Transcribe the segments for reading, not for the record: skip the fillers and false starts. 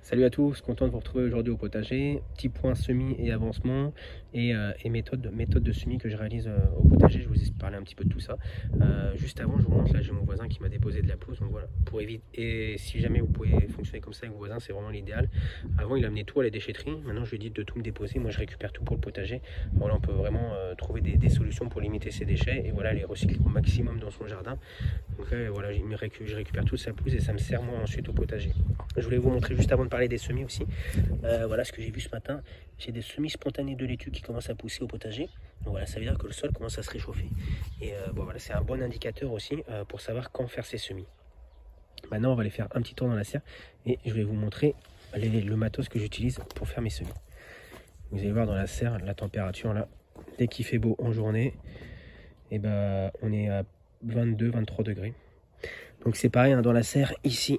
Salut à tous, content de vous retrouver aujourd'hui au potager. Petit point semis et avancement et méthode de semis que je réalise au potager. Je vous ai parlé un petit peu de tout ça. Juste avant, je vous montre, là j'ai mon voisin qui m'a déposé de la pelouse. Donc voilà, pour éviter, et si jamais vous pouvez fonctionner comme ça avec vos voisins, c'est vraiment l'idéal. Avant, il amenait tout à la déchetterie. Maintenant, je lui dis de tout me déposer. Moi, je récupère tout pour le potager. Voilà, on peut vraiment trouver des solutions pour limiter ces déchets et voilà, les recycler au maximum dans son jardin. Donc là, voilà, je récupère toute sa pelouse et ça me sert moi ensuite au potager. Je voulais vous montrer juste avant de parler des semis aussi. Voilà ce que j'ai vu ce matin. J'ai des semis spontanés de laitue qui commencent à pousser au potager. Donc voilà, ça veut dire que le sol commence à se réchauffer. Et bon, voilà, c'est un bon indicateur aussi pour savoir quand faire ces semis. Maintenant, on va aller faire un petit tour dans la serre et je vais vous montrer le matos que j'utilise pour faire mes semis. Vous allez voir dans la serre, la température là, dès qu'il fait beau en journée, et ben, on est à 22-23 degrés. Donc c'est pareil hein, dans la serre ici.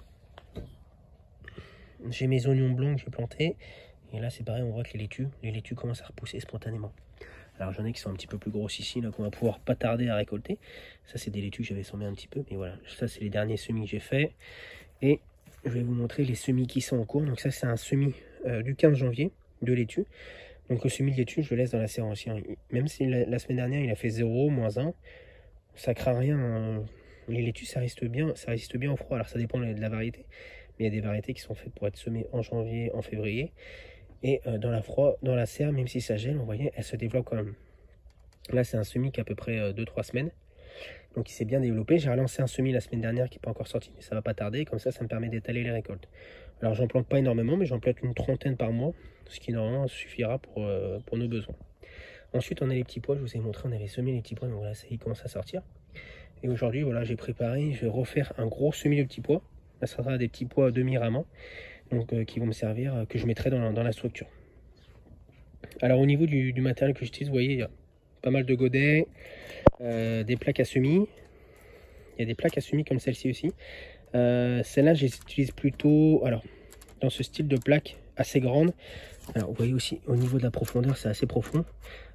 J'ai mes oignons blancs que j'ai plantés. Et là, c'est pareil, on voit que les laitues commencent à repousser spontanément. Alors, j'en ai qui sont un petit peu plus grosses ici, là, qu'on va pouvoir pas tarder à récolter. Ça, c'est des laitues que j'avais semées un petit peu. Mais voilà, ça, c'est les derniers semis que j'ai fait. Et je vais vous montrer les semis qui sont en cours. Donc ça, c'est un semis du 15 janvier de laitue. Donc le semis de laitue, je le laisse dans la serre aussi. Même si la semaine dernière, il a fait 0, -1, ça craint rien. Hein. Les laitues, ça résiste bien au froid. Alors, ça dépend de la variété. Mais il y a des variétés qui sont faites pour être semées en janvier, en février. Et dans la serre, même si ça gèle, vous voyez, elle se développe quand même. Là, c'est un semis qui a à peu près 2-3 semaines. Donc, il s'est bien développé. J'ai relancé un semis la semaine dernière qui n'est pas encore sorti, mais ça va pas tarder. Comme ça me permet d'étaler les récoltes. Alors, j'en plante pas énormément, mais j'en plante une trentaine par mois, ce qui normalement suffira pour nos besoins. Ensuite, on a les petits pois. Je vous ai montré, on avait semé les petits pois. Donc voilà, ça y commence à sortir. Et aujourd'hui, voilà, j'ai préparé, je vais refaire un gros semis de petits pois. Ça sera des petits pois demi-rames, donc qui vont me servir, que je mettrai dans la structure. Alors au niveau du matériel que j'utilise, vous voyez, il y a pas mal de godets, des plaques à semis. Il y a des plaques à semis comme celle-ci aussi. Celle-là, j'utilise plutôt, alors, dans ce style de plaque assez grande. Alors vous voyez aussi, au niveau de la profondeur, c'est assez profond.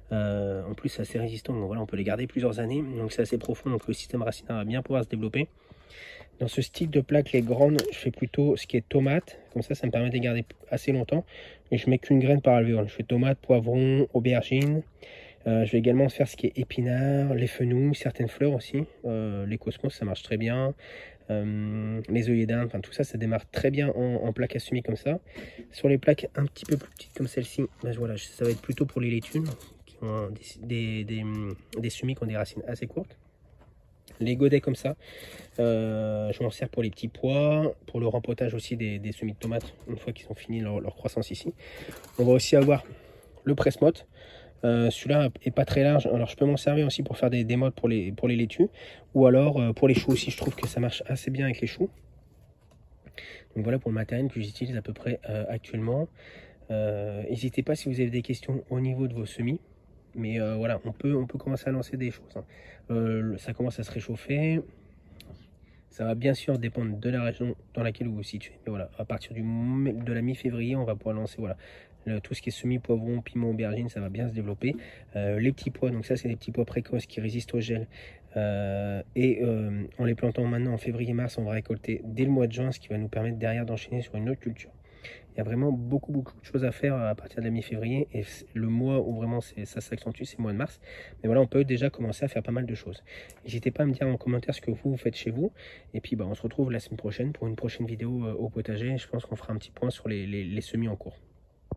En plus, c'est assez résistant. Donc voilà, on peut les garder plusieurs années. Donc c'est assez profond, donc le système racinaire va bien pouvoir se développer. Dans ce style de plaque, les grandes, je fais plutôt ce qui est tomate. Comme ça me permet de les garder assez longtemps. Et je mets qu'une graine par alvéole. Je fais tomate, poivron, aubergine. Je vais également faire ce qui est épinards, les fenouils, certaines fleurs aussi. Les cosmos, ça marche très bien. Les œillets d'Inde, enfin tout ça, ça démarre très bien en plaque à semis comme ça. Sur les plaques un petit peu plus petites comme celle-ci, ben voilà, ça va être plutôt pour les laitues qui ont des semis qui ont des racines assez courtes. Les godets comme ça, je m'en sers pour les petits pois, pour le rempotage aussi des semis de tomates, une fois qu'ils ont fini leur croissance ici. On va aussi avoir le presse-motte. Celui-là est pas très large, alors je peux m'en servir aussi pour faire des mottes pour les laitues, ou alors pour les choux aussi, je trouve que ça marche assez bien avec les choux. Donc voilà pour le matériel que j'utilise à peu près actuellement. N'hésitez pas si vous avez des questions au niveau de vos semis. Mais voilà, on peut commencer à lancer des choses. Hein. Ça commence à se réchauffer. Ça va bien sûr dépendre de la région dans laquelle vous vous situez. Mais voilà, à partir de la mi-février, on va pouvoir lancer voilà, tout ce qui est semis, poivron, piment, aubergine, ça va bien se développer. Les petits pois, donc ça c'est des petits pois précoces qui résistent au gel. En les plantant maintenant en février-mars, on va récolter dès le mois de juin, ce qui va nous permettre derrière d'enchaîner sur une autre culture. Il y a vraiment beaucoup de choses à faire à partir de la mi-février et le mois où vraiment ça s'accentue, c'est le mois de mars. Mais voilà, on peut déjà commencer à faire pas mal de choses. N'hésitez pas à me dire en commentaire ce que vous faites chez vous. Et puis on se retrouve la semaine prochaine pour une prochaine vidéo au potager. Je pense qu'on fera un petit point sur les semis en cours.